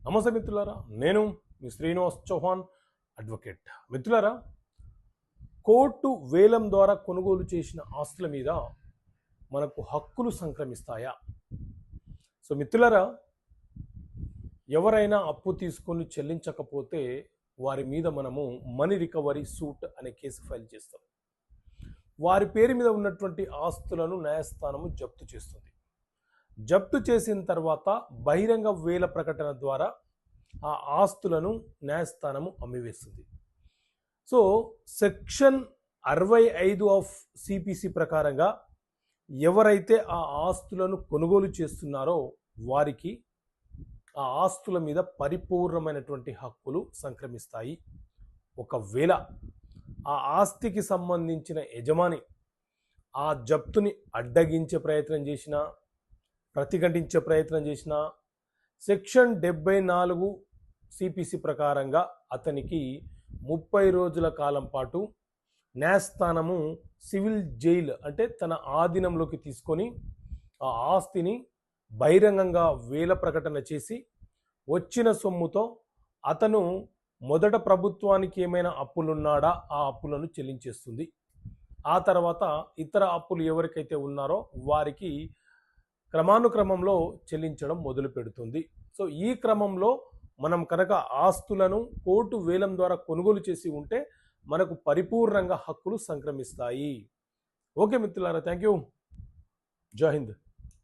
నమస్తే మిత్రులారా, నేను మీ శ్రీనివాస్ చౌహాన్ అడ్వకేట్. మిత్రులారా, కోర్టు వేలం ద్వారా కొనుగోలు చేసిన ఆస్తుల మీద మనకు హక్కులు సంక్రమిస్తాయా? సో మిత్రులారా, ఎవరైనా అప్పు తీసుకొని చెల్లించకపోతే వారి మీద మనము మనీ రికవరీ సూట్ అనే కేసు ఫైల్ చేస్తాం. వారి పేరు మీద ఉన్నటువంటి ఆస్తులను న్యాయస్థానము జప్తు చేస్తుంది. జప్తు చేసిన తర్వాత బహిరంగ వేల ప్రకటన ద్వారా ఆ ఆస్తులను న్యాయస్థానము అమ్మివేస్తుంది. సో సెక్షన్ 65 ఆఫ్ సిపిసి ప్రకారంగా ఎవరైతే ఆ ఆస్తులను కొనుగోలు చేస్తున్నారో వారికి ఆ ఆస్తుల మీద పరిపూర్ణమైనటువంటి హక్కులు సంక్రమిస్తాయి. ఒకవేళ ఆ ఆస్తికి సంబంధించిన యజమాని ఆ జప్తుని అడ్డగించే ప్రయత్నం చేసినా, ప్రతిఘటించే ప్రయత్నం చేసినా సెక్షన్ 74 సిపిసి ప్రకారంగా అతనికి 30 రోజుల కాలం పాటు న్యాయస్థానము సివిల్ జైలు అంటే తన ఆధీనంలోకి తీసుకొని ఆ ఆస్తిని బహిరంగంగా వేల ప్రకటన చేసి వచ్చిన సొమ్ముతో అతను మొదట ప్రభుత్వానికి ఏమైనా అప్పులున్నాడా ఆ అప్పులను చెల్లించేస్తుంది. ఆ తర్వాత ఇతర అప్పులు ఎవరికైతే ఉన్నారో వారికి క్రమానుక్రమంలో చెల్లించడం మొదలు పెడుతుంది. సో ఈ క్రమంలో మనం కనుక ఆస్తులను కోర్టు వేలం ద్వారా కొనుగోలు చేసి ఉంటే మనకు పరిపూర్ణంగా హక్కులు సంక్రమిస్తాయి. ఓకే మిత్రులారా, థ్యాంక్ యూ. జై హింద్.